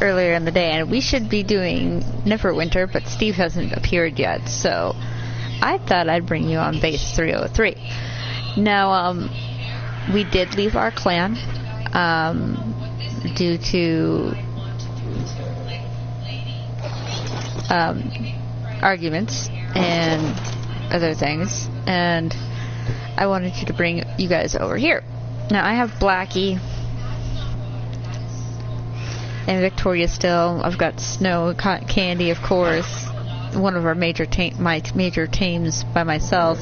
earlier in the day, and we should be doing Neverwinter, but Steve hasn't appeared yet, so I thought I'd bring you on base 303. Now, we did leave our clan due to arguments and other things, and I wanted to bring you guys over here. Now, I have Blackie and Victoria still. I've got Snow, Cotton Candy, of course, one of our major tames by myself,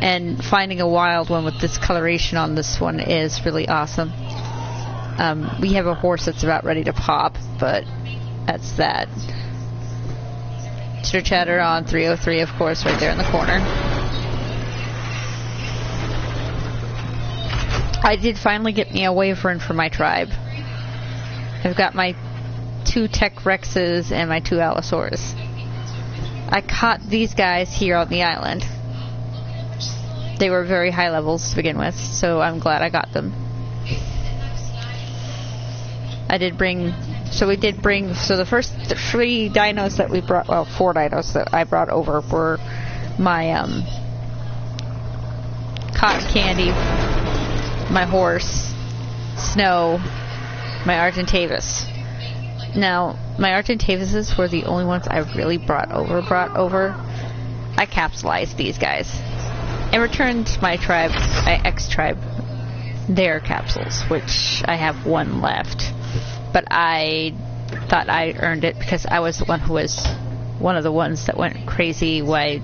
and finding a wild one with this coloration on this one is really awesome. We have a horse that's about ready to pop, but that's that. Chitter Chatter on 303, of course, right there in the corner. I did finally get me a Wyvern for my tribe. I've got my 2 Tech Rexes and my 2 Allosaurus. I caught these guys here on the island. They were very high levels to begin with, so I'm glad I got them. So the first 3 dinos that we brought, well, 4 dinos that I brought over were my Cotton Candy, my horse, Snow, my Argentavis. Now, my Argentavises were the only ones I really brought over. I capsulized these guys and returned my tribe, my ex-tribe, their capsules, which I have 1 left. But I thought I earned it because I was the one who was one of the ones that went crazy while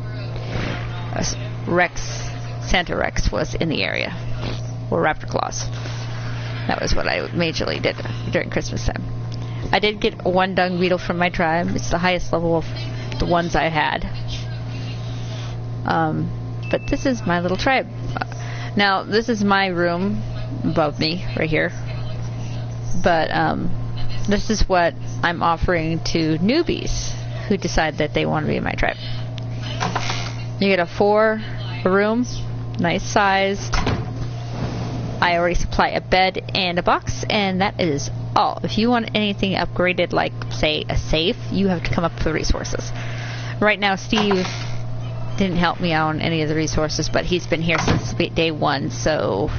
Santa Rex was in the area, or Raptor Claws. That was what I majorly did during Christmas time. I did get 1 dung beetle from my tribe. It's the highest level of the ones I had. But this is my little tribe. Now, this is my room above me, right here. But this is what I'm offering to newbies who decide that they want to be in my tribe. You get a 4 room, nice sized. I already supply a bed and a box, and that is all. If you want anything upgraded, like, say, a safe, you have to come up with the resources. Right now, Steve didn't help me out on any of the resources, but he's been here since day 1, so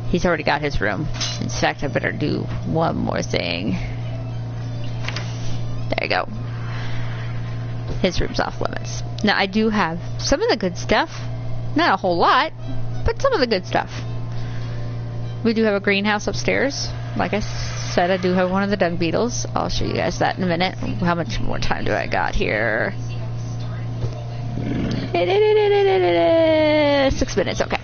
he's already got his room. In fact, I better do one more thing. There you go. His room's off limits. Now, I do have some of the good stuff. Not a whole lot, but some of the good stuff. We do have a greenhouse upstairs. Like I said, I do have one of the dung beetles. I'll show you guys that in a minute. How much more time do I got here? 6 minutes, okay.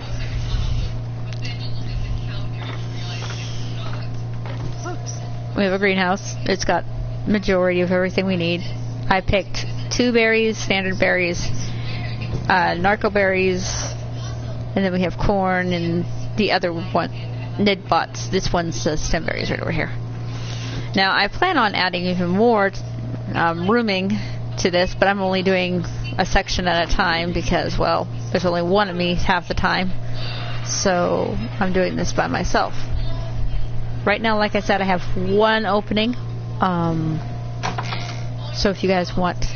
We have a greenhouse. It's got majority of everything we need. I picked 2 berries, standard berries, narco berries, and then we have corn, and the other one, Nidbots. This one's stem berries right over here. Now, I plan on adding even more rooming to this, but I'm only doing a section at a time because, well, there's only one of me half the time. So I'm doing this by myself. Right now, like I said, I have 1 opening. So if you guys want...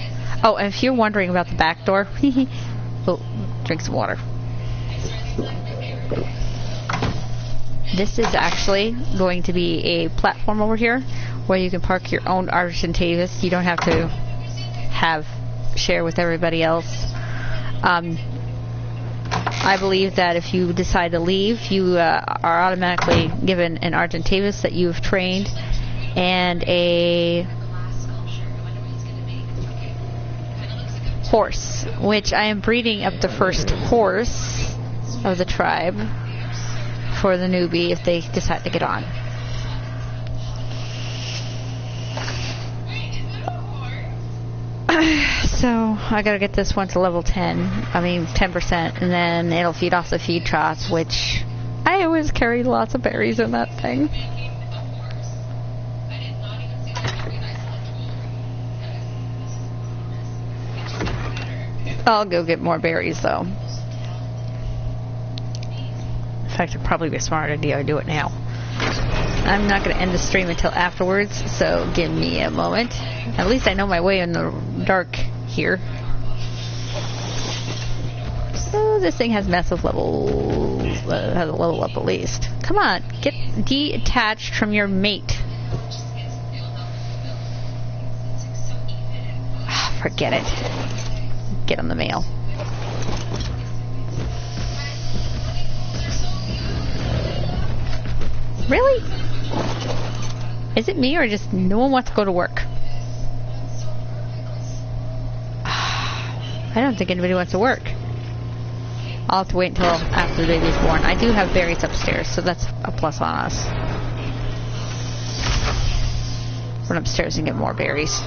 Oh, and if you're wondering about the back door... oh, drink some water. This is actually going to be a platform over here where you can park your own Argentavis. You don't have to share with everybody else. I believe that if you decide to leave, you are automatically given an Argentavis that you've trained and a horse, which I am breeding up the first horse of the tribe for the newbie if they decide to get on. So I gotta get this one to level 10. I mean 10%, and then it'll feed off the feed trots, which I always carry lots of berries in that thing. I'll go get more berries though. In fact, it'd probably be a smart idea to do it now. I'm not going to end the stream until afterwards, so give me a moment. At least I know my way in the dark here. Oh, this thing has massive levels. Has a level up at least. Come on, get detached from your mate. Forget it. Get on the mail. Really? Is it me or just no one wants to go to work? I don't think anybody wants to work. I'll have to wait until after the baby's born. I do have berries upstairs, so that's a plus on us. Run upstairs and get more berries.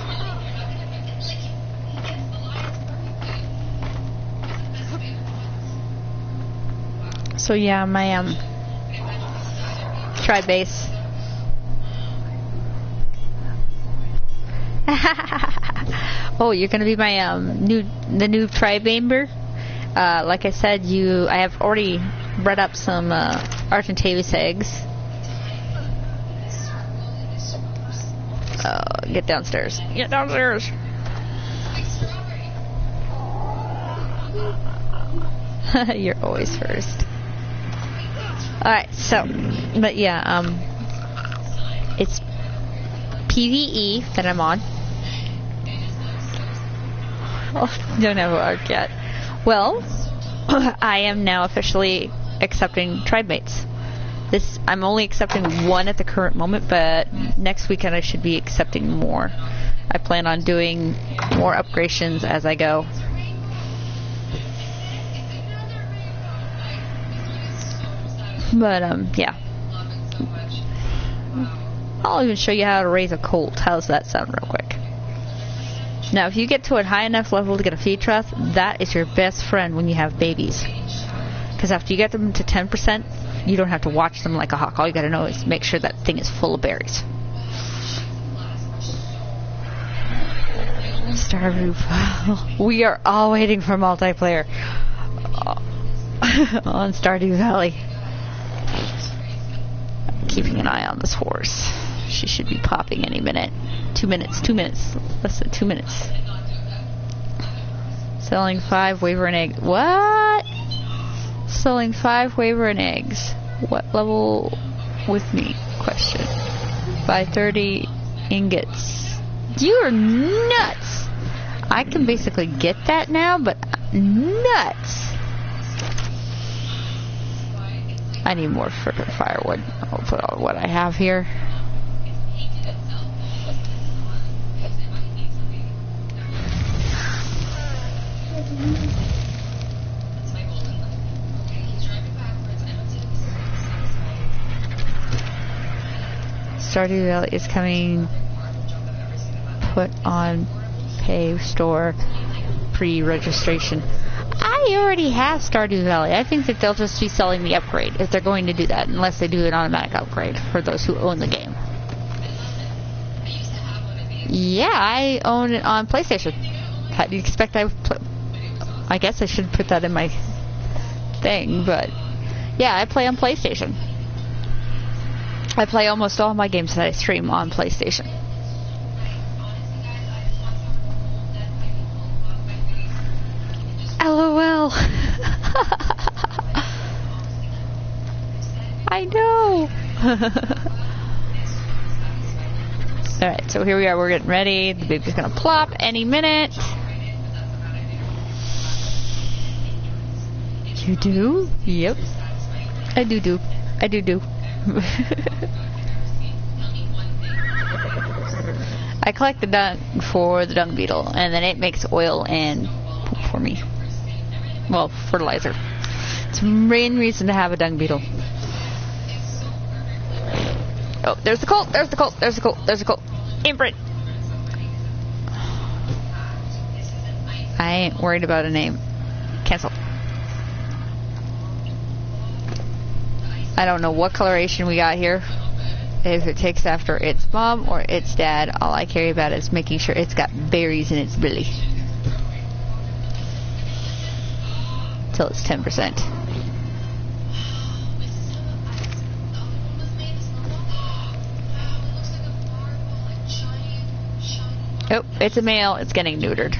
So yeah, my tribe base. Oh, you're gonna be my the new tribe member. Like I said, I have already bred up some Argentavis eggs. Get downstairs. Get downstairs. You're always first. Alright, so, but yeah, it's PvE that I'm on. Oh, don't have an arc yet. Well, I am now officially accepting tribe mates. I'm only accepting one at the current moment, but next weekend I should be accepting more. I plan on doing more upgradations as I go. But, yeah. I'll even show you how to raise a colt. How's that sound real quick? Now, if you get to a high enough level to get a feed trough, that is your best friend when you have babies. Because after you get them to 10%, you don't have to watch them like a hawk. All you gotta know is make sure that thing is full of berries. Stardew. We are all waiting for multiplayer on Stardew Valley. Keeping an eye on this horse. She should be popping any minute. 2 minutes. Less than 2 minutes. Selling 5 Wyvern eggs. What? Selling 5 Wyvern eggs. What level with me? Question. Buy 30 ingots. You are nuts! I can basically get that now, but nuts! I need more frickin' firewood. I'll put all what I have here. Stardew Valley is coming. Put on pay store pre-registration. I already have Stardew Valley. I think that they'll just be selling the upgrade if they're going to do that, unless they do an automatic upgrade for those who own the game. Yeah, I own it on PlayStation. How do you expect I guess I should put that in my thing, but yeah, I play on PlayStation. I play almost all my games that I stream on PlayStation. LOL. I know. Alright, so here we are. We're getting ready. The baby's gonna plop any minute. You do? Yep. I do. I do. I collect the dung for the dung beetle, and then it makes oil and poop for me. Well, fertilizer. It's the main reason to have a dung beetle. Oh, there's the colt! There's the colt! There's the colt! There's the colt! Imprint! I ain't worried about a name. Cancel. I don't know what coloration we got here. If it takes after its mom or its dad, all I care about is making sure it's got berries in its belly. Till it's 10%. Oh, it's a male. It's getting neutered.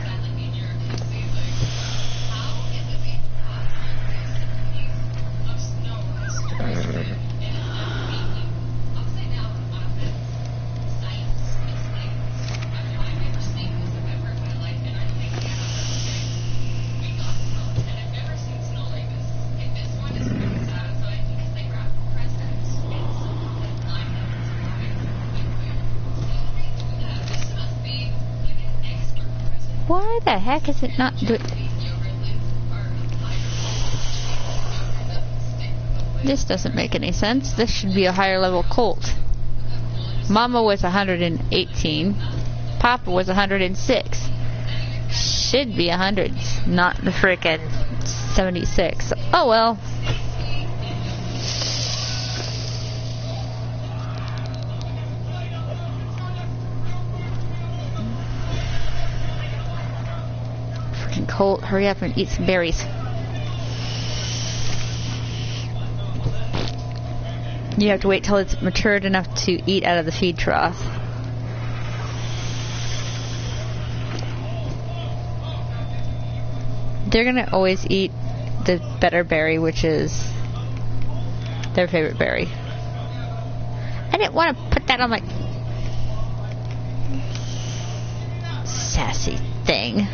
Why the heck is it not doing? This doesn't make any sense. This should be a higher level colt. Mama was 118. Papa was 106. Should be 100s, not the frickin' 76. Oh well. Colt, hurry up and eat some berries. You have to wait till it's matured enough to eat out of the feed trough. They're gonna always eat the better berry, which is their favorite berry. I didn't want to put that on my sassy thing.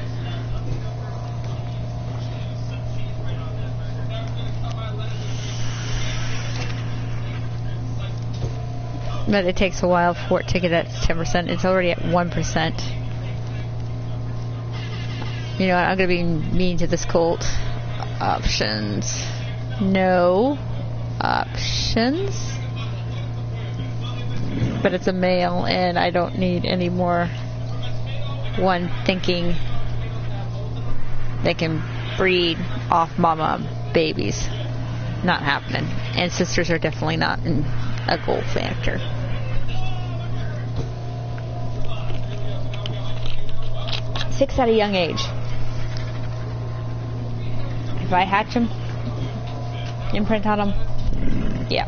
But it takes a while for it to get at 10%. It's already at 1%. You know what? I'm going to be mean to this colt. Options. No. Options. But it's a male, and I don't need any more one thinking they can breed off mama babies. Not happening. And sisters are definitely not in a goal factor. Six at a young age. If I hatch them, imprint on them, yeah.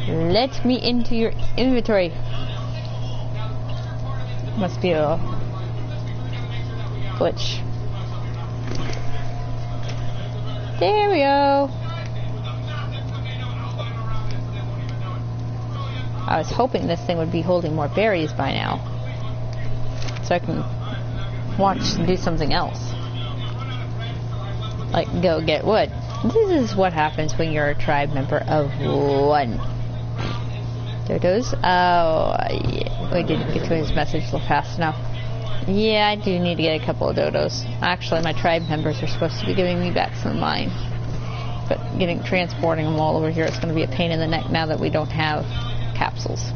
Let me into your inventory. Must be a glitch. There we go. I was hoping this thing would be holding more berries by now, so I can watch and do something else, like go get wood. This is what happens when you're a tribe member of one. Dodos? Oh, yeah. We didn't get to his message fast enough. Yeah, I do need to get a couple of dodos. Actually, my tribe members are supposed to be giving me back some of mine, but transporting them all over here is going to be a pain in the neck now that we don't have capsules.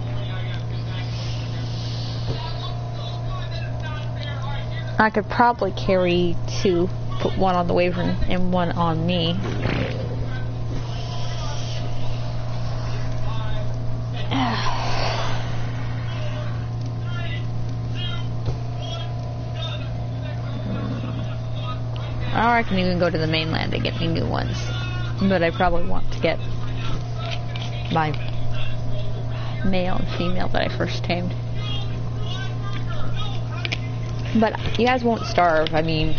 I could probably carry two, put one on the wyvern and one on me. Or I can even go to the mainland and get me new ones. But I probably want to get my male and female that I first tamed. But you guys won't starve. I mean,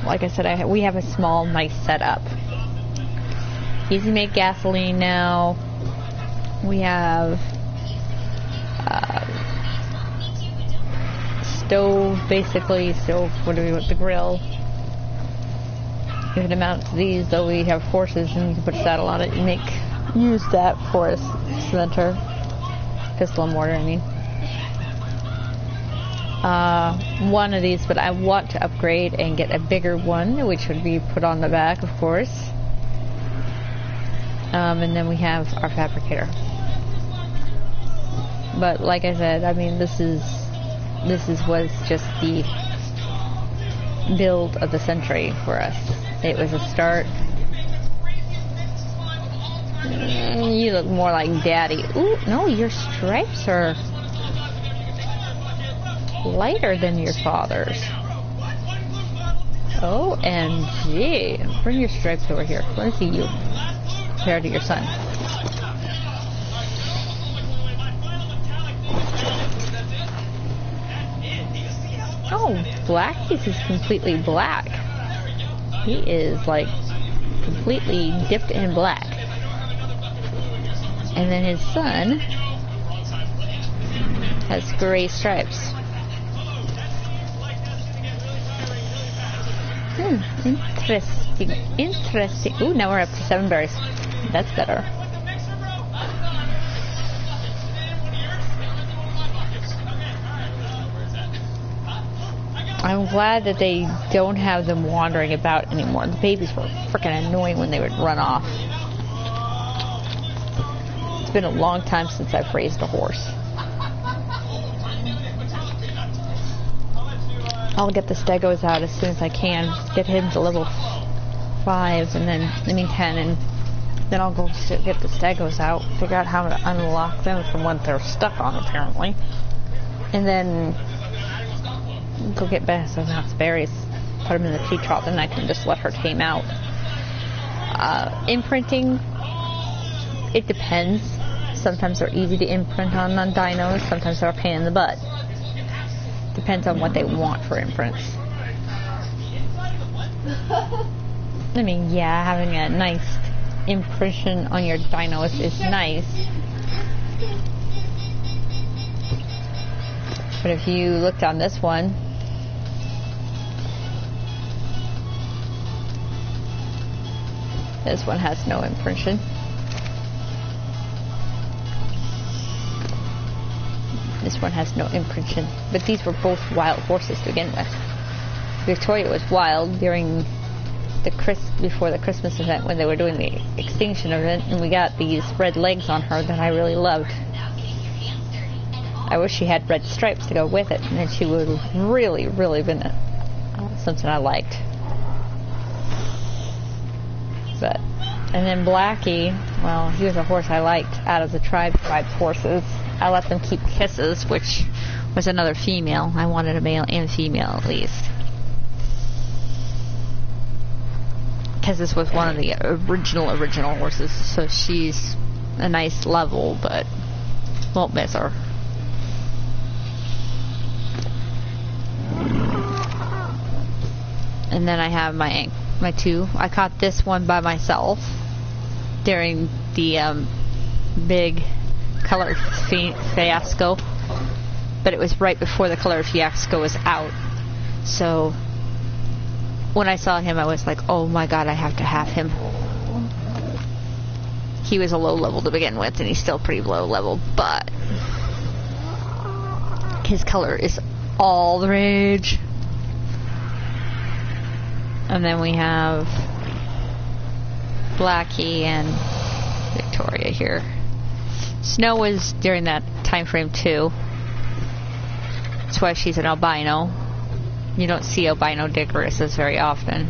like I said, we have a small, nice setup. Easy make gasoline now. We have stove, basically. Stove, what do we want? The grill. If it amounts to these, though, we have horses and you can put a saddle on it and use that for a center. Pistol and mortar, I mean. One of these, but I want to upgrade and get a bigger one, which would be put on the back, of course. And then we have our fabricator. But like I said, I mean, this was just the build of the century for us. It was a start. You look more like Daddy. Ooh, no, your stripes are lighter than your father's. OMG. Bring your stripes over here. Let me see you compared to your son. Blackie's is completely black. He is like completely dipped in black. And then his son has gray stripes. Interesting. Interesting. Ooh, now we're up to 7 berries. That's better. I'm glad that they don't have them wandering about anymore. The babies were freaking annoying when they would run off. It's been a long time since I've raised a horse. I'll get the stegos out as soon as I can. Get him to level 5 and then, 10, and then I'll go get the stegos out. Figure out how to unlock them from what they're stuck on, apparently. And then go get Besson's berries, put them in the feed trough, and I can just let her tame out. Imprinting, it depends. Sometimes they're easy to imprint on dinos, sometimes they're a pain in the butt. Depends on what they want for imprints. I mean, yeah, having a nice impression on your dinos is nice. But if you looked on this one, this one has no impression. This one has no impression. But these were both wild horses to begin with. Victoria was wild during the before the Christmas event when they were doing the extinction event, and we got these red legs on her that I really loved. I wish she had red stripes to go with it, and then she would have really, really been something I liked. But, and then Blackie, well, he was a horse I liked out of the tribe's horses. I let them keep Kisses, which was another female. I wanted a male and female at least. Kisses was one of the original horses, so she's a nice level, but won't miss her. And then I have my two. I caught this one by myself during the big color fiasco, but it was right before the color fiasco was out. So when I saw him, I was like, oh my god, I have to have him. He was a low level to begin with, and he's still pretty low level, but his color is all the rage. And then we have Blackie and Victoria here. Snow was during that time frame too. That's why she's an albino. You don't see albino dickerises very often.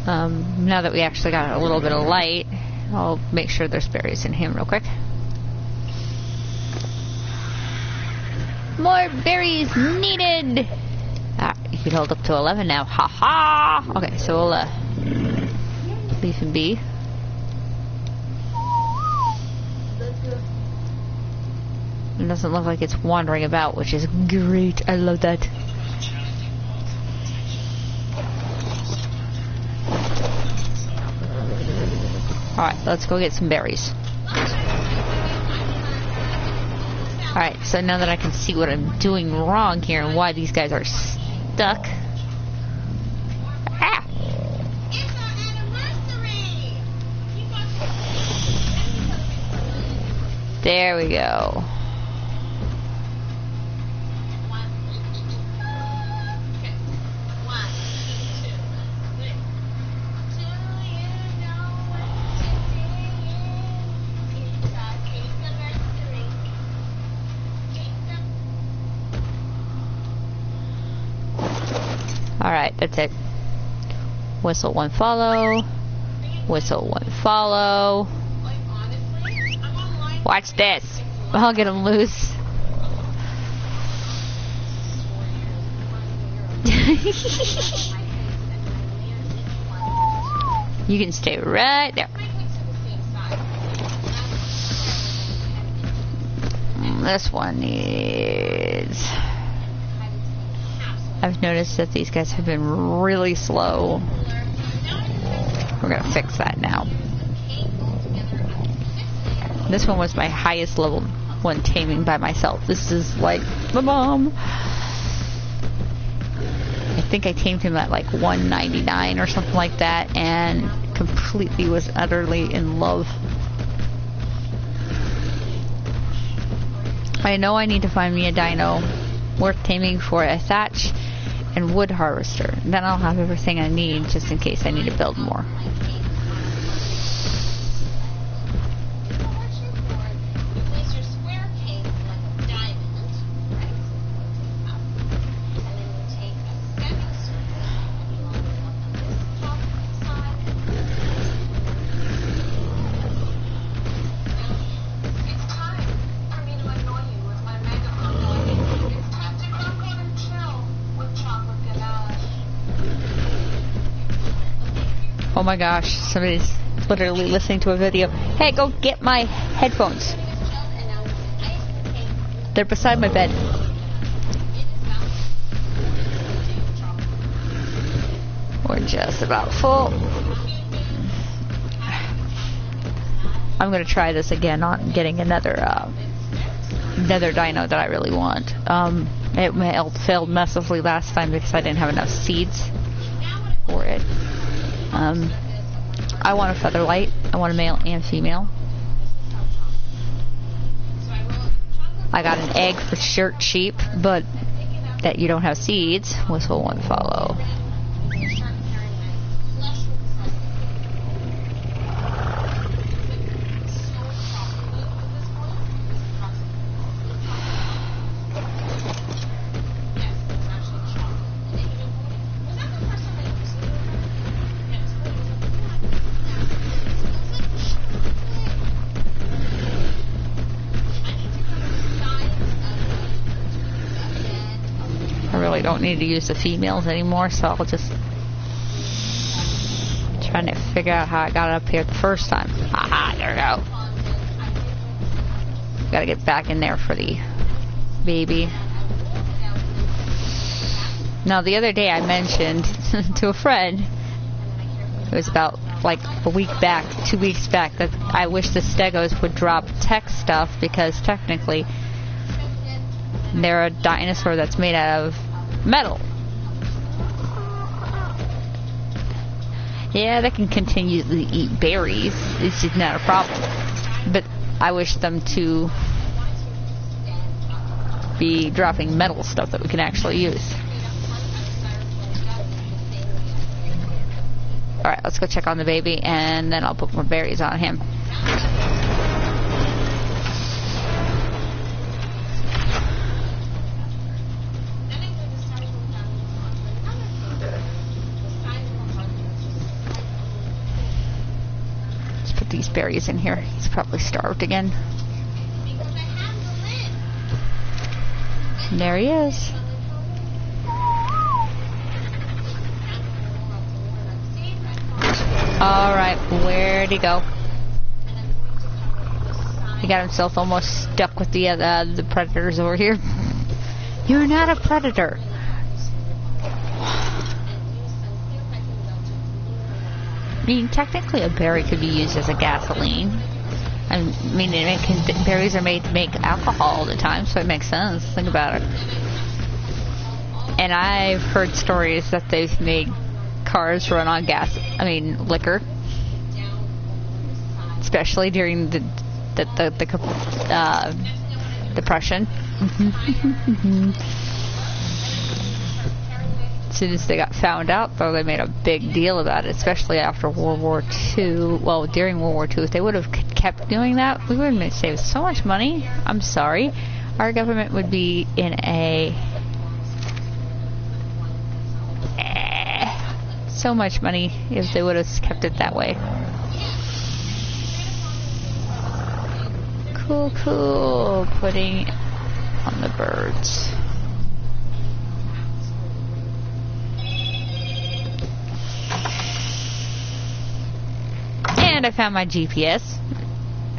Now that we actually got a little bit of light, I'll make sure there's berries in him real quick. More berries needed! You can hold up to 11 now. Ha ha! Okay, so we'll leave him be. It doesn't look like it's wandering about, which is great. I love that. Alright, let's go get some berries. Alright, so now that I can see what I'm doing wrong here and why these guys are stuck. Ah! There we go. Alright, that's it. Whistle one follow. Whistle one follow. Watch this. I'll get him loose. You can stay right there. This one needs I've noticed that these guys have been really slow. We're gonna fix that now. This one was my highest level one taming by myself. This is like the bomb. I think I tamed him at like 199 or something like that, and completely was utterly in love. I know I need to find me a dino worth taming for a thatch and wood harvester. Then I'll have everything I need just in case I need to build more. Oh my gosh, somebody's literally listening to a video. Hey, go get my headphones. They're beside my bed. We're just about full. I'm gonna try this again on getting another dino that I really want. It failed massively last time because I didn't have enough seeds for it. I want a featherlight. I want a male and female. I got an egg for shirt sheep, but that you don't have seeds. Whistle won't follow. Don't need to use the females anymore, so I'll just trying to figure out how I got up here the first time. Aha, there we go. Gotta get back in there for the baby. Now the other day I mentioned to a friend, it was about like a week back, 2 weeks back, that I wish the Stegos would drop tech stuff because technically they're a dinosaur that's made out of metal. Yeah, they can continue to eat berries. It's just not a problem. But I wish them to be dropping metal stuff that we can actually use. Alright, let's go check on the baby and then I'll put more berries on him. These berries in here. He's probably starved again. And there he is. Alright, where'd he go? He got himself almost stuck with the predators over here. You're not a predator. I mean, technically a berry could be used as a gasoline. I mean, berries are made to make alcohol all the time, so it makes sense. Think about it. And I've heard stories that they've made cars run on liquor. Especially during the Depression. As soon as they got found out, though, they made a big deal about it, especially after World War II. Well, during World War II, if they would have kept doing that, we would have saved so much money. I'm sorry. Our government would be in so much money if they would have kept it that way. Cool. Putting on the birds. And I found my GPS.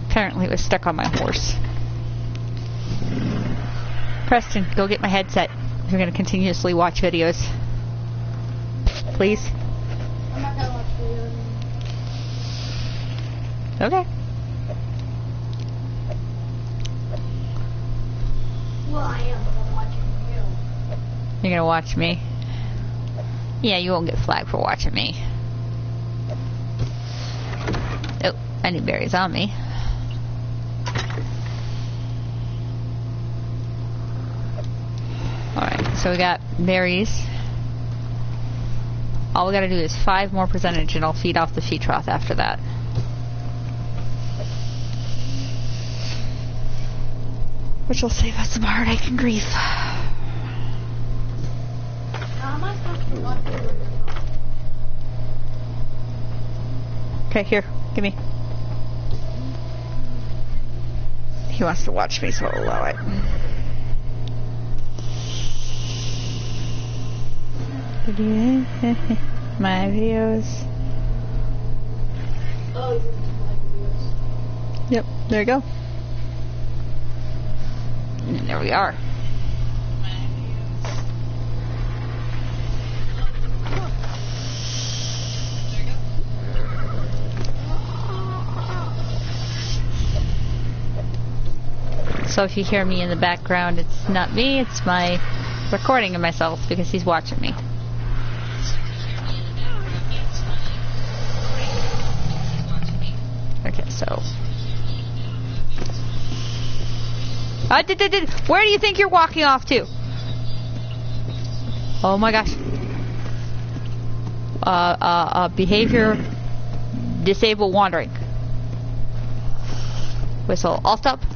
Apparently it was stuck on my horse. Preston, go get my headset. You're gonna continuously watch videos. Please? I'm not gonna watch videos. Okay. Well, I am, but I'm watching you. You're gonna watch me? Yeah, you won't get flagged for watching me. Oh, I need berries on me. Alright, so we got berries. All we gotta do is 5 more percentage and I'll feed off the feed trough after that. Which will save us some heartache and grief. How am I supposed to watch videos? Okay, here, give me. He wants to watch me, so I'll allow it. My videos. Oh, you're into my videos. Yep, there you go. And there we are. So if you hear me in the background, it's not me, it's my recording of myself because he's watching me. Okay, so. Where do you think you're walking off to? Oh my gosh. Behavior disable wandering. Whistle. I'll stop. Can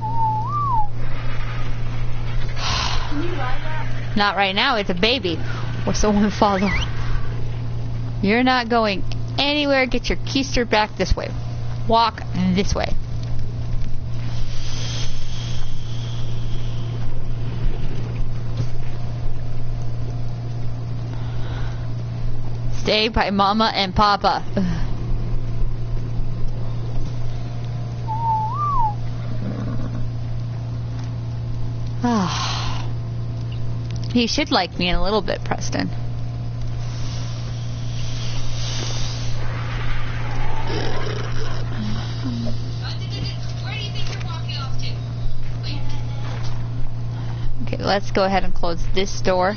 you ride that? Not right now, it's a baby. Or someone follow. You're not going anywhere. Get your keister back this way. Walk this way. Stay by Mama and Papa. He should like me in a little bit, Preston. Where do you think you're walking off to? Okay, let's go ahead and close this door.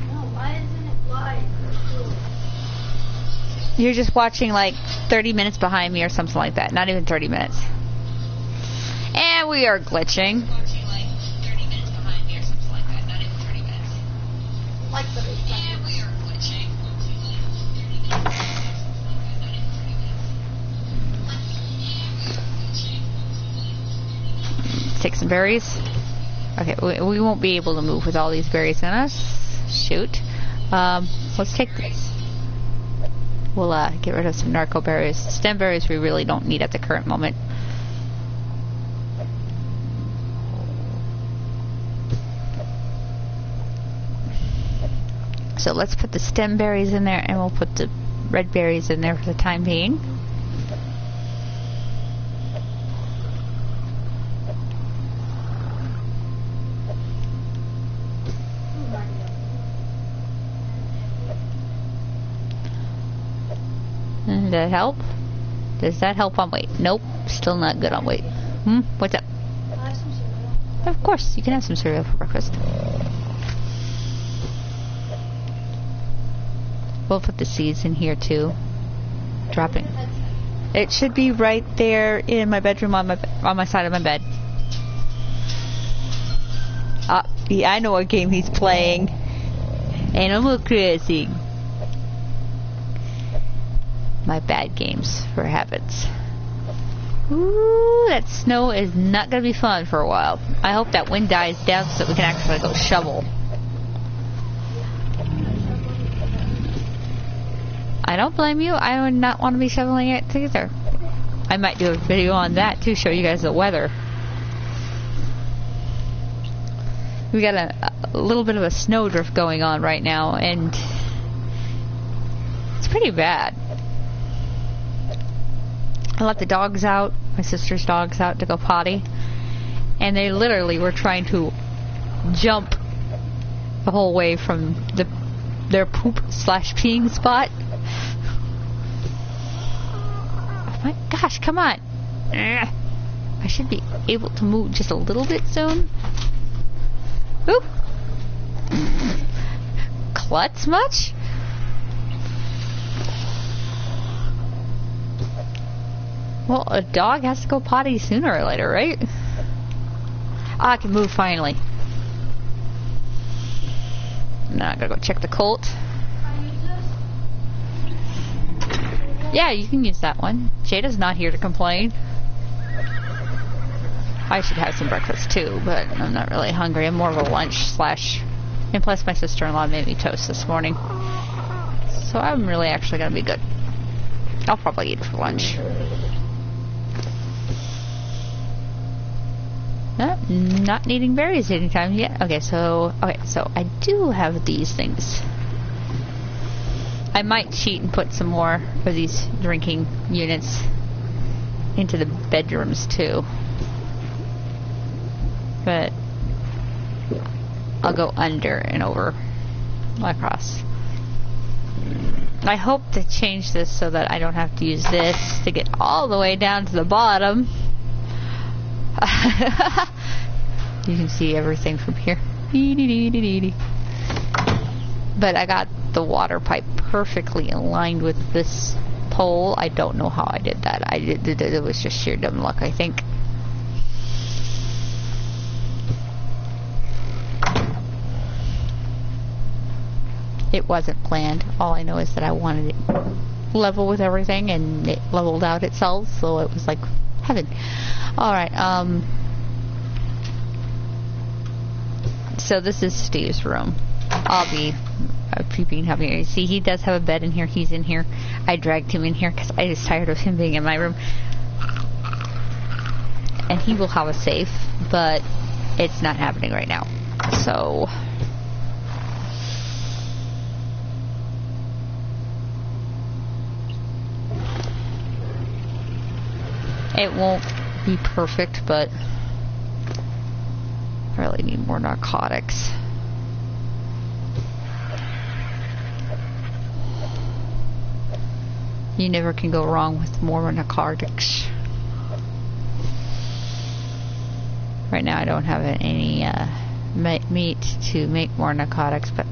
No, why isn't it live? You're just watching like 30 minutes behind me or something like that. Not even 30 minutes. And we are glitching. Watching like 30 minutes behind me or something like that. Not even 30 minutes. Like the And we are glitching. Watching like 30 minutes behind me or something like that. Not even 30 minutes. Take some berries. Okay, we won't be able to move with all these berries in us. Shoot. Let's take this. We'll get rid of some narco berries. Stem berries we really don't need at the current moment. So let's put the stem berries in there and we'll put the red berries in there for the time being. Does that help? Does that help on weight? Nope, still not good on weight. What's up? I have some cereal. Of course, you can have some cereal for breakfast. We'll put the seeds in here too. Dropping. It should be right there in my bedroom on my side of my bed. Yeah, I know what game he's playing. Animal Crossing. My bad games for habits. Ooh, that snow is not going to be fun for a while. I hope that wind dies down so that we can actually go shovel. I don't blame you. I would not want to be shoveling it either. I might do a video on that too, show you guys the weather. We got a little bit of a snowdrift going on right now, and it's pretty bad. I let the dogs out, my sister's dogs out to go potty, and they literally were trying to jump the whole way from their poop/peeing spot. Oh my gosh, come on. Ugh. I should be able to move just a little bit soon. Oop. Klutz much? Well, a dog has to go potty sooner or later, right? Ah, I can move finally. Now I gotta go check the Colt. Yeah, you can use that one. Jada's not here to complain. I should have some breakfast too, but I'm not really hungry. I'm more of a lunch slash... And plus my sister-in-law made me toast this morning. So I'm really actually gonna be good. I'll probably eat for lunch. Not needing berries anytime yet. Okay, so I do have these things. I might cheat and put some more of these drinking units into the bedrooms too. But I'll go under and over across. I hope to change this so that I don't have to use this to get all the way down to the bottom. You can see everything from here. But I got the water pipe perfectly aligned with this pole. I don't know how I did that. It was just sheer dumb luck, I think. It wasn't planned. All I know is that I wanted it level with everything, and it leveled out itself, so it was like heaven. Alright, so this is Steve's room. I'll be peeping up here. You see, he does have a bed in here. He's in here. I dragged him in here because I was tired of him being in my room. And he will have a safe, but it's not happening right now. So... it won't be perfect, but I really need more narcotics. You never can go wrong with more narcotics. Right now I don't have any meat to make more narcotics, but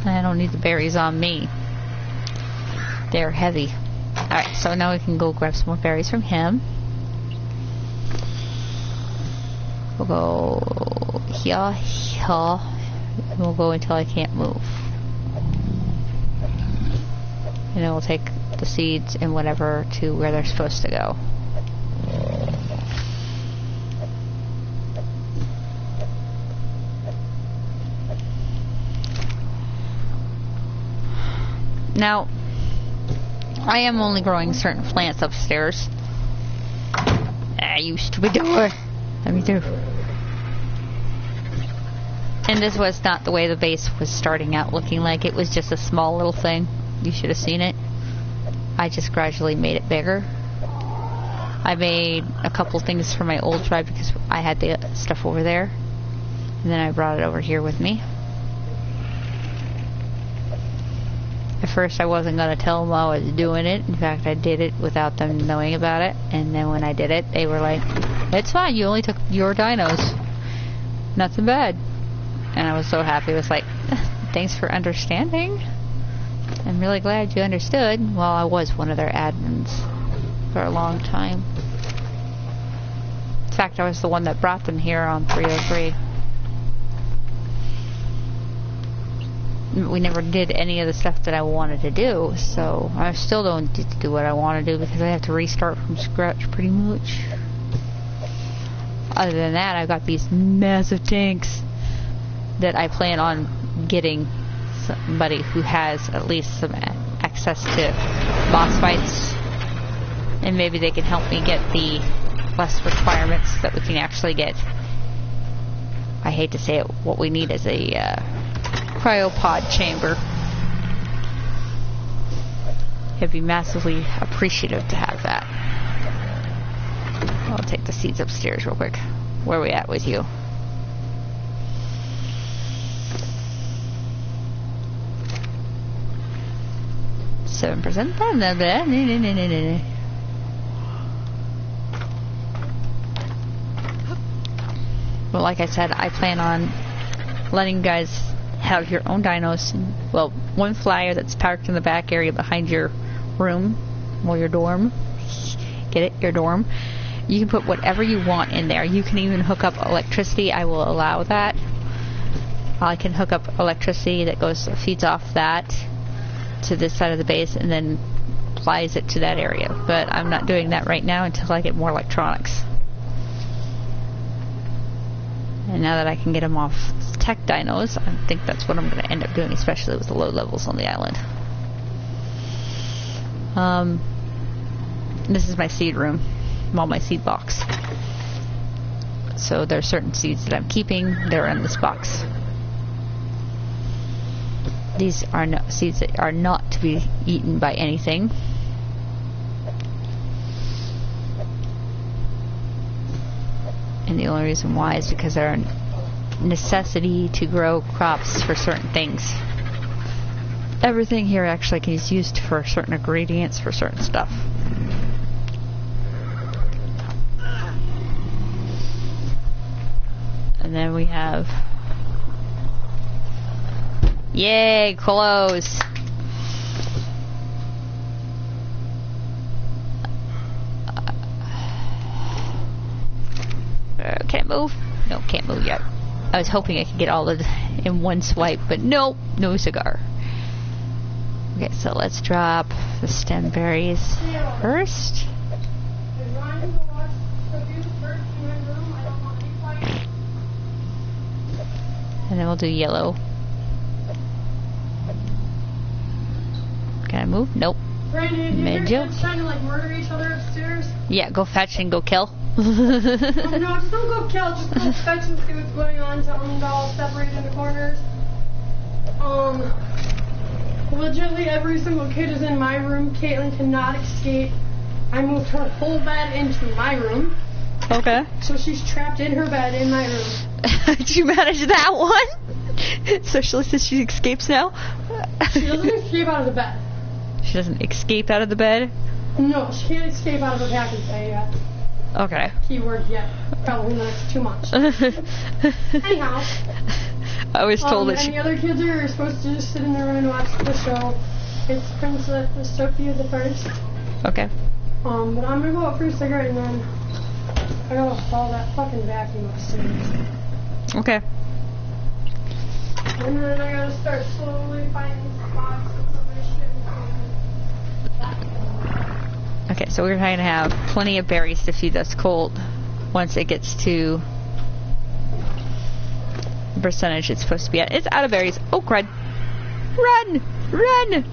I don't need the berries on me. They're heavy. Alright, so now we can go grab some more berries from him. We'll go here, and we'll go until I can't move. And then we'll take the seeds and whatever to where they're supposed to go. Now, I am only growing certain plants upstairs. Ah, you stupid door. Let me through. And this was not the way the base was starting out looking like. It was just a small little thing. You should have seen it. I just gradually made it bigger. I made a couple things for my old tribe because I had the stuff over there. And then I brought it over here with me. At first I wasn't going to tell them I was doing it. In fact, I did it without them knowing about it. And then when I did it, they were like, it's fine, you only took your dinos. Nothing bad. And I was so happy. It was like, thanks for understanding. I'm really glad you understood. Well, I was one of their admins for a long time. In fact, I was the one that brought them here on 303. We never did any of the stuff that I wanted to do, so I still don't get to do what I want to do because I have to restart from scratch pretty much. Other than that, I've got these massive tanks that I plan on getting somebody who has at least some access to boss fights, and maybe they can help me get the less requirements that we can actually get. I hate to say it, what we need is a cryopod chamber. I'd be massively appreciative to have that. I'll take the seeds upstairs real quick. Where are we at with you? %. Well, like I said, I plan on letting you guys have your own dinos. Well, one flyer that's parked in the back area behind your room or your dorm. Get it? Your dorm. You can put whatever you want in there. You can even hook up electricity. I will allow that. I can hook up electricity that feeds off that to this side of the base and then applies it to that area. But I'm not doing that right now until I get more electronics. And now that I can get them off tech dinos, I think that's what I'm going to end up doing, especially with the low levels on the island. This is my seed room. Well, my seed box. So there are certain seeds that I'm keeping. They're in this box. These are seeds that are not to be eaten by anything. And the only reason why is because they're a necessity to grow crops for certain things. Everything here actually is used for certain ingredients for certain stuff. And then we have... Yay, clothes! Can't move? No, can't move yet. I was hoping I could get all of it in one swipe, but nope, no cigar. Okay, so let's drop the stem berries first. And then we'll do yellow. Can I move? Nope. Brandon, you trying to like murder each other upstairs? Yeah, go fetch and go kill. No, just don't go kill, just go fetch and see what's going on. Tell them to all separate in the corners. Legitimately every single kid is in my room. Caitlin cannot escape. I moved her whole bed into my room. Okay. So she's trapped in her bed in my room. Did you manage that one? So she escapes now? She doesn't escape out of the bed. She doesn't escape out of the bed? No, she can't escape out of a package bag yet. Okay. Keyword yet. Probably in the next 2 months. Anyhow. I was told that and the other kids are supposed to just sit in their room and watch the show. It's Princess Sophia the First. Okay. But I'm gonna go out for a cigarette and then I gotta haul that fucking vacuum upstairs. Okay. And then I gotta start slowly finding spots that somebody shouldn't. Okay, so we're going to have plenty of berries to feed us cold once it gets to the percentage it's supposed to be at. It's out of berries. Oh, crud. Run! Run!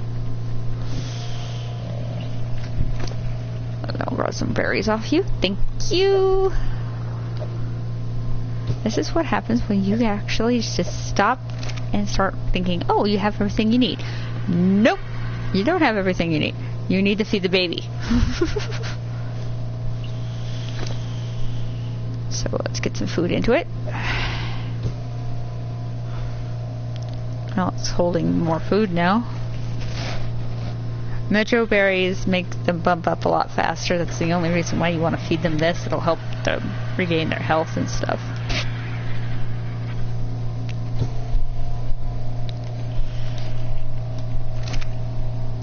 I'll grow some berries off you. Thank you. This is what happens when you actually just stop and start thinking, oh, you have everything you need. Nope. You don't have everything you need. You need to feed the baby. So let's get some food into it. Oh, it's holding more food now. Metro berries make them bump up a lot faster. That's the only reason why you want to feed them this. It'll help them regain their health and stuff.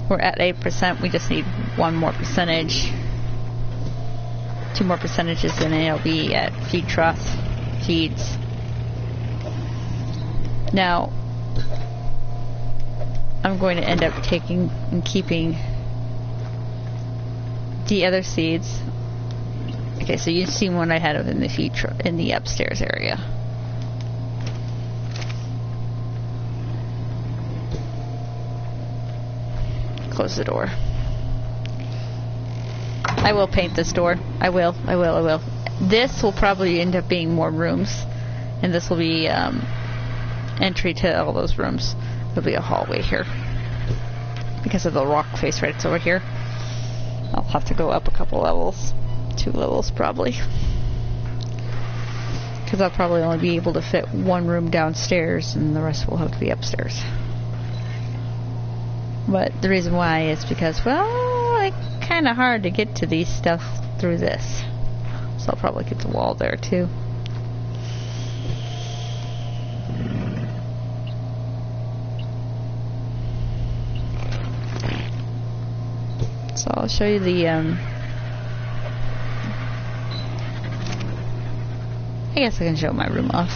We're at 8%. We just need one more percentage. 2 more percentages and it'll be at feed trough feeds. Now, I'm going to end up taking and keeping the other seeds. Okay, so you've seen what I had in the in the upstairs area. Close the door. I will paint this door. I will. This will probably end up being more rooms, and this will be entry to all those rooms. There'll be a hallway here because of the rock face right over here. I'll have to go up a couple levels to 2 levels probably. Because I'll probably only be able to fit one room downstairs and the rest will have to be upstairs. But the reason why is because, well, it's kind of hard to get to these stuff through this. So I'll probably get the wall there too. So I'll show you the, I guess I can show my room off.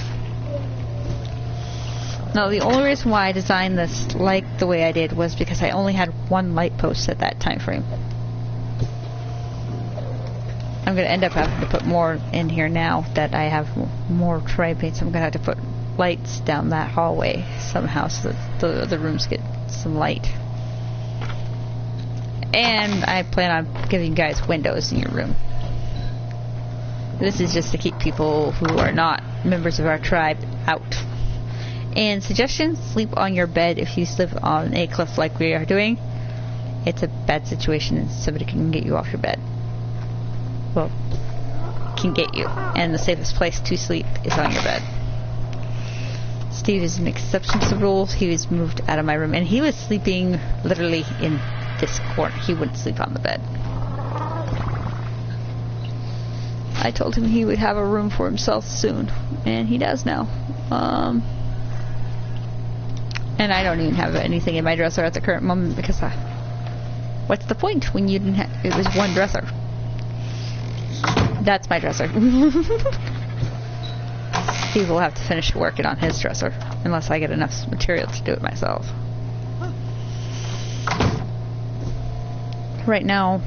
No, the only reason why I designed this like the way I did was because I only had one light post at that time frame. I'm going to end up having to put more in here now that I have more tri-paints. I'm going to have to put lights down that hallway somehow so that the other rooms get some light. And I plan on giving you guys windows in your room. This is just to keep people who are not members of our tribe out. And suggestion, sleep on your bed if you sleep on a cliff like we are doing. It's a bad situation and somebody can get you off your bed. Well, can get you. And the safest place to sleep is on your bed. Steve is an exception to the rules. He was moved out of my room and he was sleeping literally in this corner. He wouldn't sleep on the bed. I told him he would have a room for himself soon, and he does now. And I don't even have anything in my dresser at the current moment because what's the point when you didn't have, it was one dresser. That's my dresser. Steve will have to finish working on his dresser unless I get enough material to do it myself. Right now,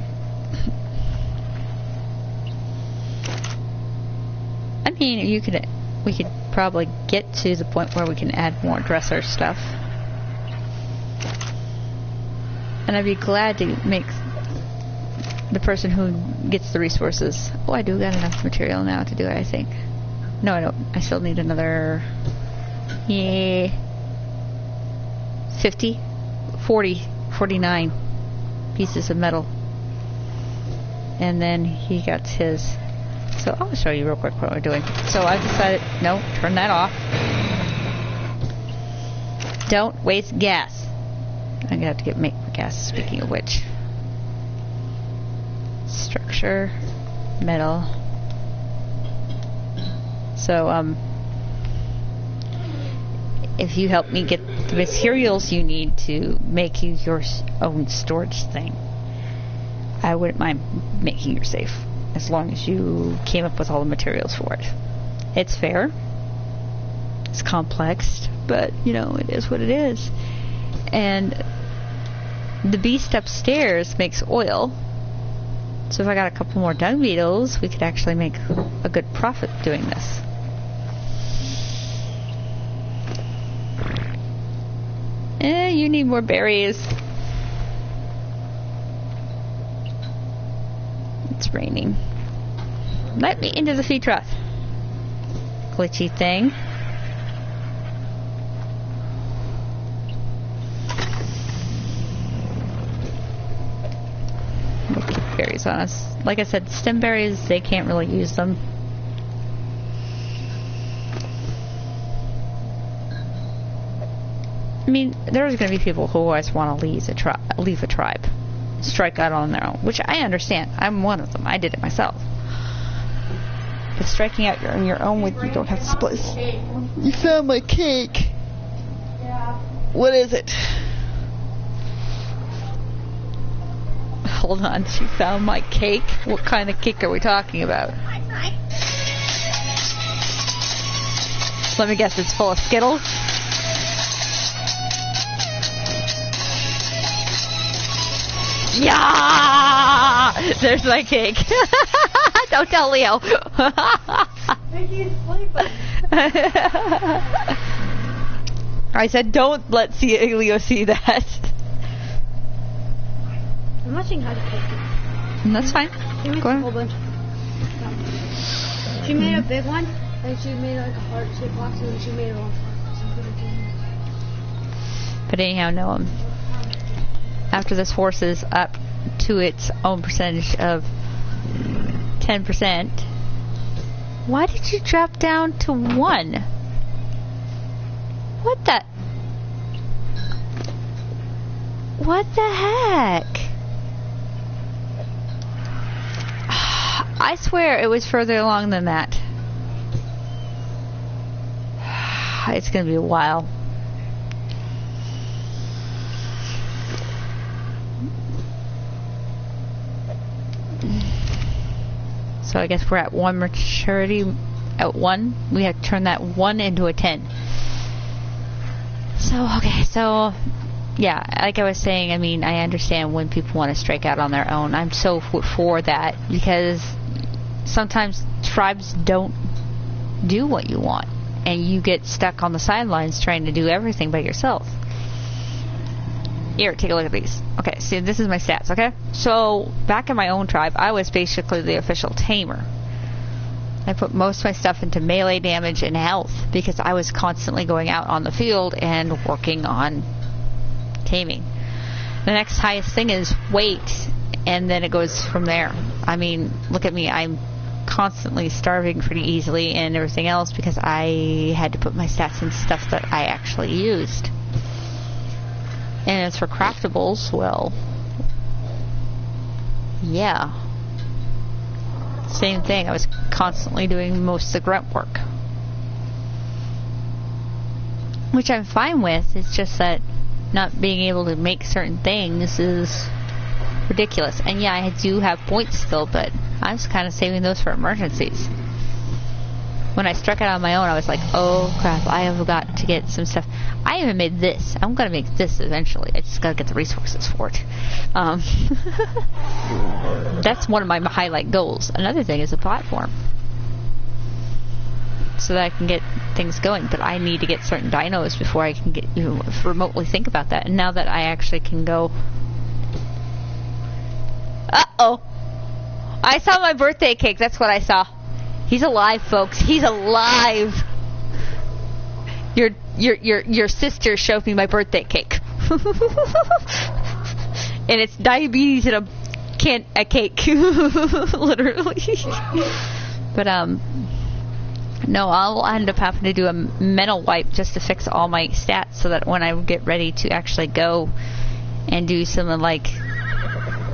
I mean, we could probably get to the point where we can add more dresser stuff. And I'd be glad to make the person who gets the resources. Oh, I do got enough material now to do it, I think. No, I don't. I still need another 49 pieces of metal. And then he got his. So I'll show you real quick what we're doing. So I've decided, no, turn that off. Don't waste gas. I'm gonna have to make more gas, speaking of which. Structure, metal. So, if you help me get the materials you need to make you your own storage thing, I wouldn't mind making your safe. As long as you came up with all the materials for it. It's fair. It's complex, but, you know, it is what it is. And the beast upstairs makes oil. So if I got a couple more dung beetles, we could actually make a good profit doing this. You need more berries. It's raining. Let me into the feed trough. Glitchy thing. We'll keep berries on us. Like I said, stem berries, they can't really use them. I mean, there's going to be people who always want to leave a tribe. Strike out on their own, which I understand. I'm one of them. I did it myself. But striking out on your own with you don't have to split. You found my cake. Yeah. What is it? Hold on, she found my cake? What kind of cake are we talking about? Let me guess, it's full of Skittles? Yeah! There's my cake. Don't tell Leo. He's sleeping. I said don't let Leo see that. I'm watching how to cook it. That's fine. She made Go a ahead. whole bunch. She made a big one, and she made like a heart-shaped box, and then she made her own box. But anyhow, no. After this horse is up to its own percentage of 10%. Why did you drop down to 1? What the? What the heck? I swear it was further along than that. It's gonna be a while. So I guess we're at 1 maturity. At 1, we have to turn that 1 into a 10. So, okay, so, yeah, like I was saying, I mean, I understand when people want to strike out on their own. I'm so for that, because sometimes tribes don't do what you want, and you get stuck on the sidelines trying to do everything by yourself. Here, take a look at these. Okay, see, this is my stats, okay? So, back in my own tribe, I was basically the official tamer. I put most of my stuff into melee damage and health because I was constantly going out on the field and working on taming. The next highest thing is weight, and then it goes from there. I mean, look at me. I'm constantly starving pretty easily and everything else because I had to put my stats in stuff that I actually used. And as for craftables, well, yeah. Same thing. I was constantly doing most of the grunt work. Which I'm fine with. It's just that not being able to make certain things is ridiculous. And yeah, I do have points still, but I was kind of saving those for emergencies. When I struck out on my own, I was like, oh crap, I have got to get some stuff. I even made this. I'm going to make this eventually. I just got to get the resources for it. That's one of my highlight goals. Another thing is a platform. So that I can get things going. But I need to get certain dinos before I can get remotely think about that. And now that I actually can go... Uh-oh! I saw my birthday cake. That's what I saw. He's alive, folks. He's alive. Your sister showed me my birthday cake. And it's diabetes in a cake. Literally. But no, I'll end up having to do a mental wipe just to fix all my stats so that when I get ready to actually go and do some of like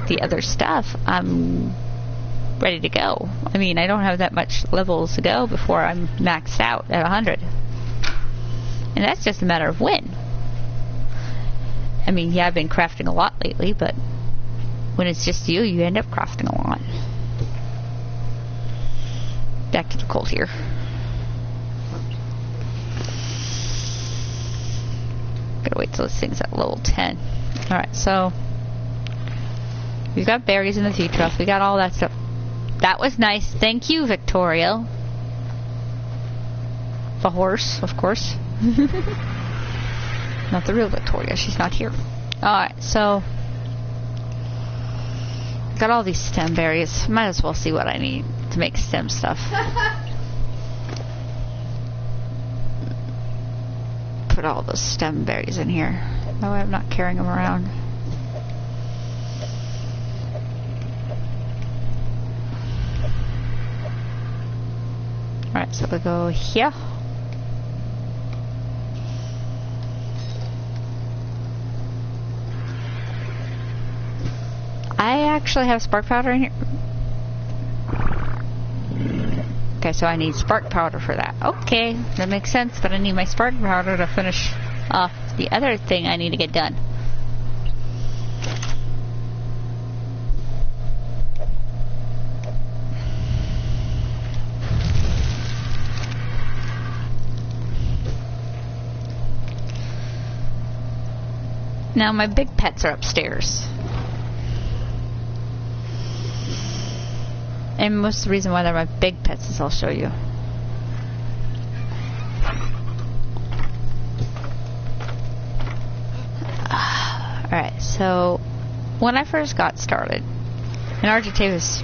the other stuff, I'm ready to go. I mean, I don't have that much levels to go before I'm maxed out at 100. And that's just a matter of when. I mean, yeah, I've been crafting a lot lately, but when it's just you, you end up crafting a lot. Back to the cult here. Gotta wait till this thing's at level 10. Alright, so we've got berries in the feed trough. We got all that stuff. That was nice. Thank you, Victoria. The horse, of course. Not the real Victoria. She's not here. Alright, so got all these stem berries. Might as well see what I need to make stem stuff. Put all those stem berries in here. That way I'm not carrying them around. Alright, so we go here. I actually have spark powder in here. Okay, so I need spark powder for that. Okay, that makes sense, but I need my spark powder to finish off the other thing I need to get done. Now my big pets are upstairs. And most of the reason why they're my big pets is I'll show you. Alright, so when I first got started, and Argentavis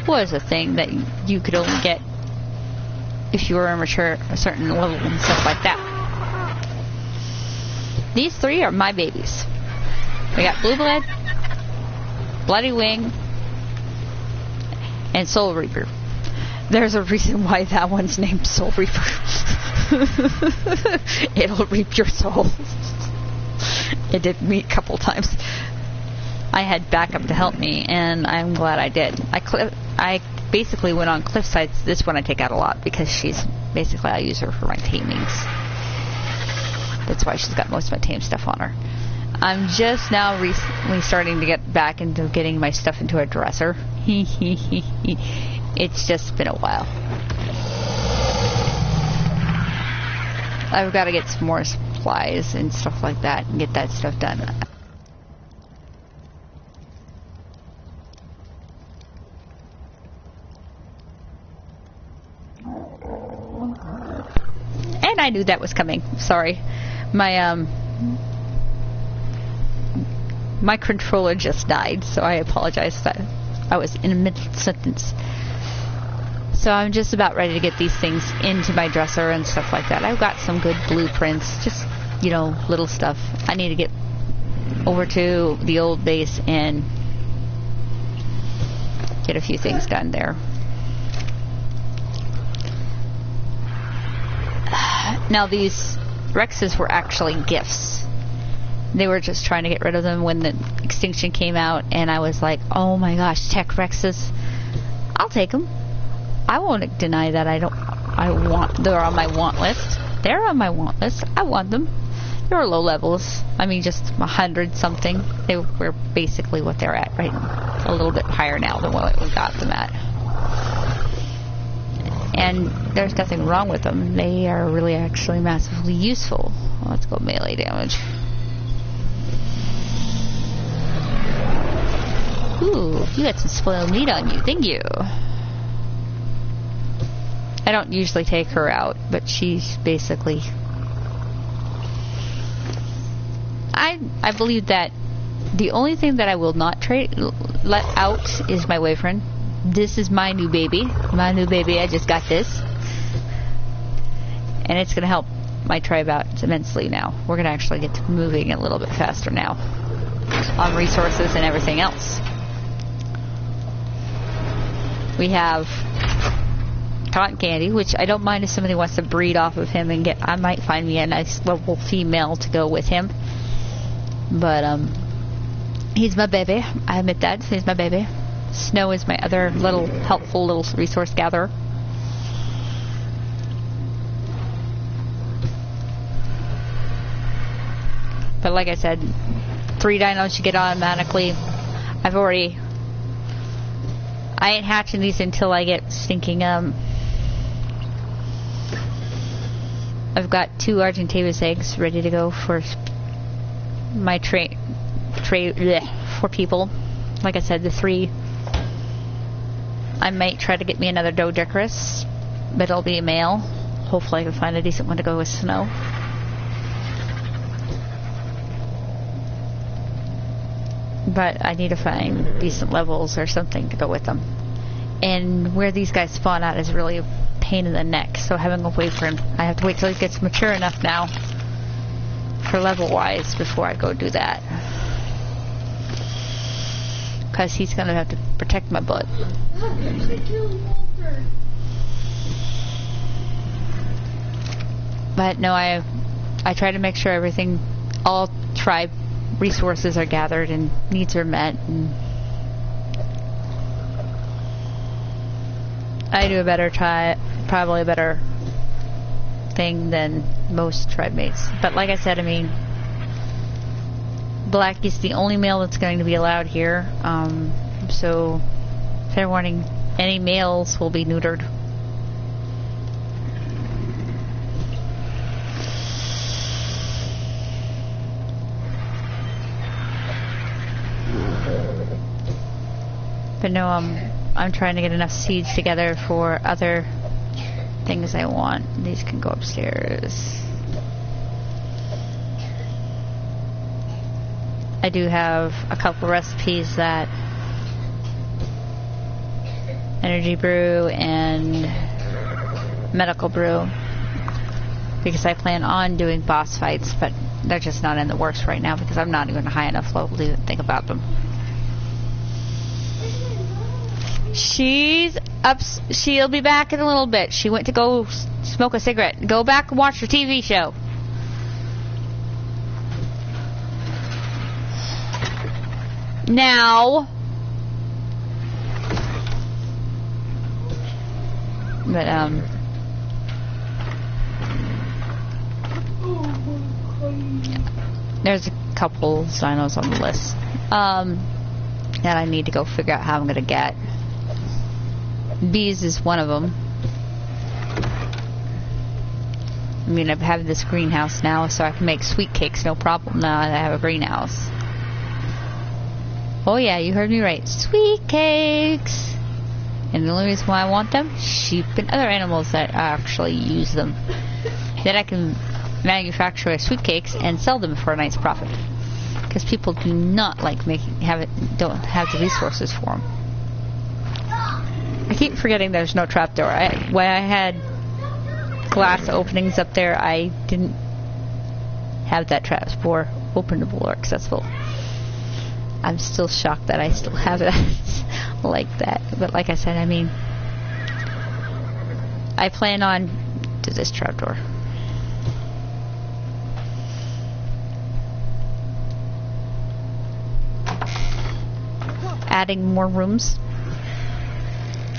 was a thing that you could only get if you were a certain level and stuff like that. These three are my babies. We got Blue Blood, Bloody Wing, and Soul Reaper. There's a reason why that one's named Soul Reaper. It'll reap your soul. It did me a couple times. I had backup to help me, and I'm glad I did. I basically went on Cliffside's. This one I take out a lot because she's basically, I use her for my tamings. That's why she's got most of my tame stuff on her. I'm just now recently starting to get back into getting my stuff into a dresser. It's just been a while. I've got to get some more supplies and stuff like that and get that stuff done. And I knew that was coming. Sorry. My controller just died, so I apologize that I was in a mid-sentence. So I'm just about ready to get these things into my dresser and stuff like that. I've got some good blueprints, just, you know, little stuff. I need to get over to the old base and get a few things done there. Now, these Rexes were actually gifts. They were just trying to get rid of them when the extinction came out, and I was like, oh my gosh, tech Rexes, I'll take them. I won't deny that they're on my want list. They're on my want list. I want them. They were low levels. I mean, just 100 something. They were basically what they're at, right? A little bit higher now than what we got them at. And there's nothing wrong with them. They are really actually massively useful. Let's go melee damage. Ooh, you got some spoiled meat on you. Thank you. I don't usually take her out, but she's basically... I believe that the only thing that I will not let out is my Wyvern. This is my new baby. My new baby. I just got this. And it's going to help my tribe out immensely now. We're going to actually get to moving a little bit faster now on resources and everything else. We have Cotton Candy, which I don't mind if somebody wants to breed off of him and I might find me a nice level female to go with him. But, he's my baby. I admit that. He's my baby. Snow is my other little helpful little resource gatherer. But like I said, 3 dinos you get automatically. I ain't hatching these until I get stinking, I've got 2 Argentavis eggs ready to go for my for people. Like I said, the 3. I might try to get me another Doedicurus, but it'll be a male. Hopefully I can find a decent one to go with Snow. But I need to find decent levels or something to go with them. And where these guys spawn out is really a pain in the neck, so having a Wyvern, I have to wait till he gets mature enough now for level-wise before I go do that. Because he's going to have to protect my butt. But no, I try to make sure everything, all tribe resources are gathered and needs are met. And I do a better probably a better thing than most tribe mates. But like I said, I mean, Black is the only male that's going to be allowed here. So, fair warning, any males will be neutered. But no, I'm trying to get enough seeds together for other things I want. These can go upstairs. I do have a couple recipes that Energy Brew and Medical Brew, because I plan on doing boss fights, but they're just not in the works right now because I'm not even high enough level to even think about them. She's up. She'll be back in a little bit. She went to go smoke a cigarette. Go back and watch her TV show. Now. But, there's a couple Xynos on the list. That I need to go figure out how I'm gonna get. Bees is one of them. I mean, I've had this greenhouse now, so I can make sweet cakes, no problem, now that I have a greenhouse. Oh yeah, you heard me right. Sweet cakes! And the only reason why I want them, sheep and other animals that actually use them. Then I can manufacture sweet cakes and sell them for a nice profit. Because people do not like don't have the resources for them. I keep forgetting there's no trapdoor. When I had glass openings up there, I didn't have that trapdoor openable or accessible. I'm still shocked that I still have it like that. But like I said, I mean, I plan on to this trapdoor. Adding more rooms.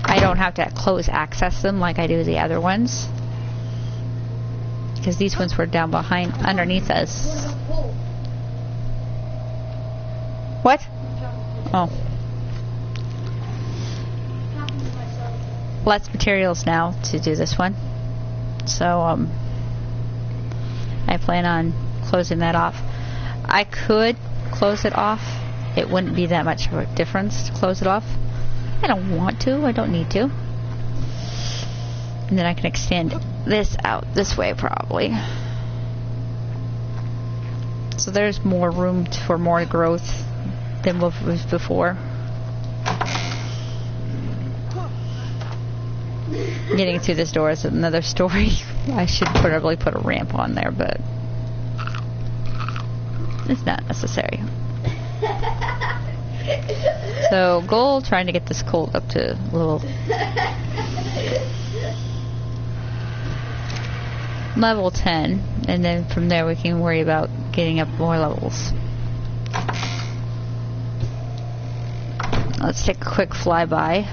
I don't have to close access them like I do the other ones. Because these ones were down underneath us. What? Oh. Less materials now to do this one. So, I plan on closing that off. I could close it off. It wouldn't be that much of a difference to close it off. I don't want to. I don't need to. And then I can extend this out this way probably. So there's more room for more growth than what was before. Getting through this door is another story. I should probably put a ramp on there, but it's not necessary. So, goal, trying to get this cold up to level 10, and then from there we can worry about getting up more levels. Let's take a quick flyby.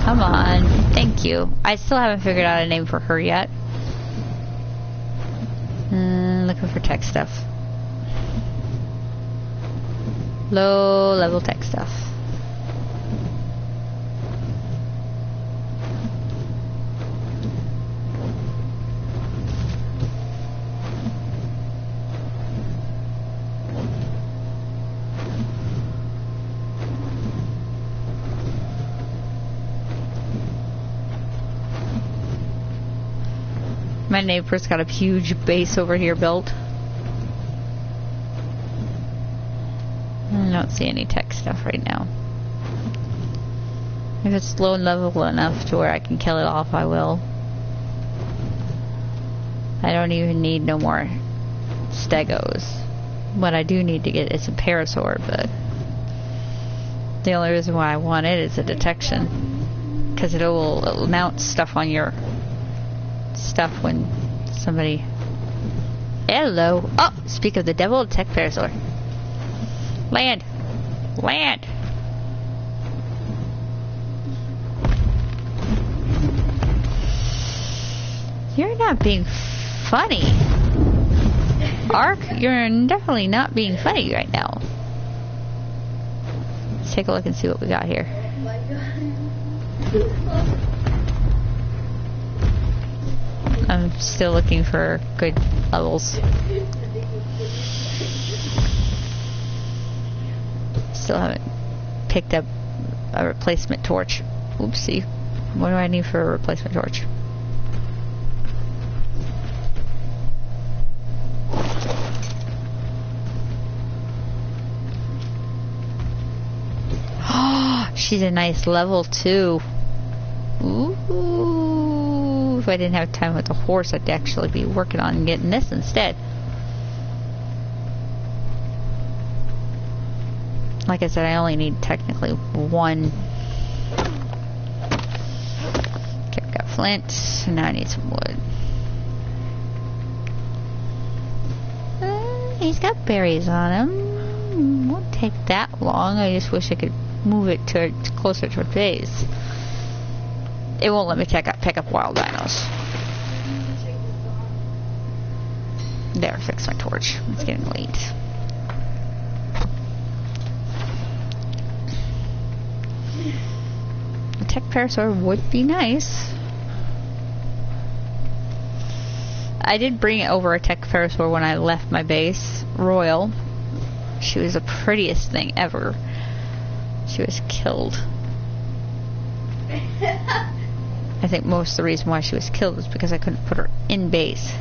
Come on, thank you. I still haven't figured out a name for her yet. Looking for tech stuff. Low level tech stuff. My neighbor's got a huge base over here built. I don't see any tech stuff right now. If it's low level enough to where I can kill it off, I will. I don't even need no more stegos. What I do need to get is a parasaur, but the only reason why I want it is a detection. Because it'll announce stuff on your stuff when somebody... Hello! Oh! Speak of the devil, detect parasaur. Land! Land! You're not being funny. Ark, you're definitely not being funny right now. Let's take a look and see what we got here. I'm still looking for good levels. Still haven't picked up a replacement torch. Oopsie. What do I need for a replacement torch? She's a nice level too. Ooh, If I didn't have time with the horse, I'd actually be working on getting this instead. Like I said, I only need technically one. Okay, I've got flint, and now I need some wood. He's got berries on him. Won't take that long. I just wish I could move it to closer to a base. It won't let me pick up wild dinos. There, fix my torch. It's getting late. A tech parasaur would be nice. I did bring over a tech parasaur when I left my base, Royal. She was the prettiest thing ever. She was killed. I think most of the reason why she was killed was because I couldn't put her in base.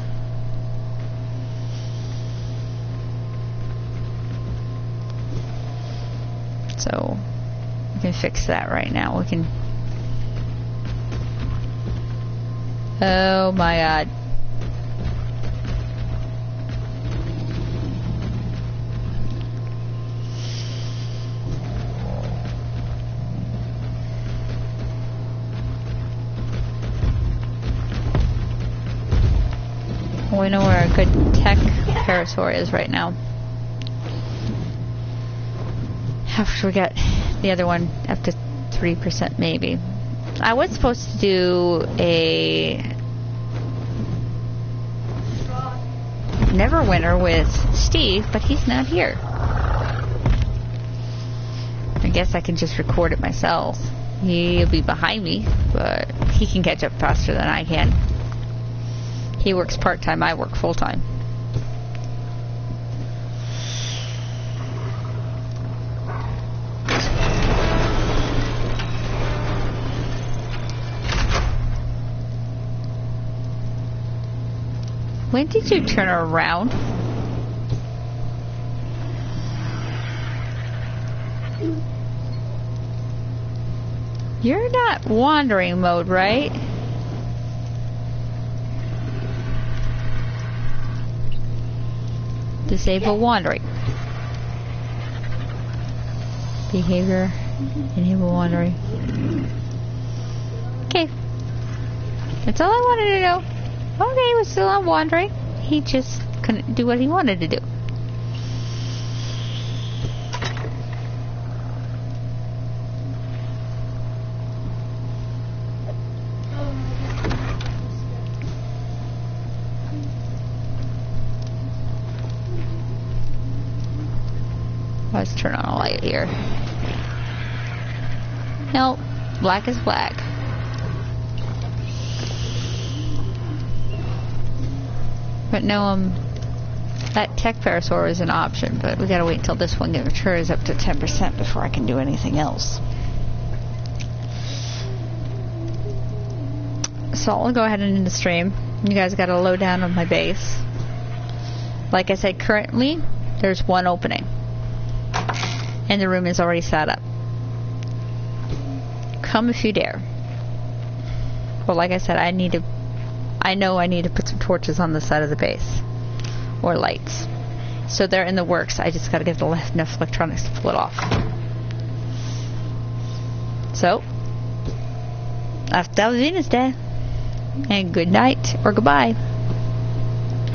So we can fix that right now. We can. Oh my god. We know where a good tech parasaur is right now. After we got the other one up to 3% maybe. I was supposed to do a Neverwinter with Steve, but he's not here. I guess I can just record it myself. He'll be behind me, but he can catch up faster than I can. He works part-time, I work full-time. When did you turn around? You're not wandering mode, right? Disable wandering. Behavior. Enable wandering. Okay. That's all I wanted to know. Okay, he was still on wandering. He just couldn't do what he wanted to do. Let's turn on a light here. Nope, black is black. But no, that tech parasaur is an option, but we gotta wait until this one matures up to 10% before I can do anything else. So I'll go ahead and end the stream. You guys got a lowdown of my base. Like I said, currently there's one opening. And the room is already set up. Come if you dare. Well, like I said, I know I need to put some torches on the side of the base. Or lights. So they're in the works. I just gotta get enough electronics to pull it off. So, hasta Venus Day. And good night or goodbye.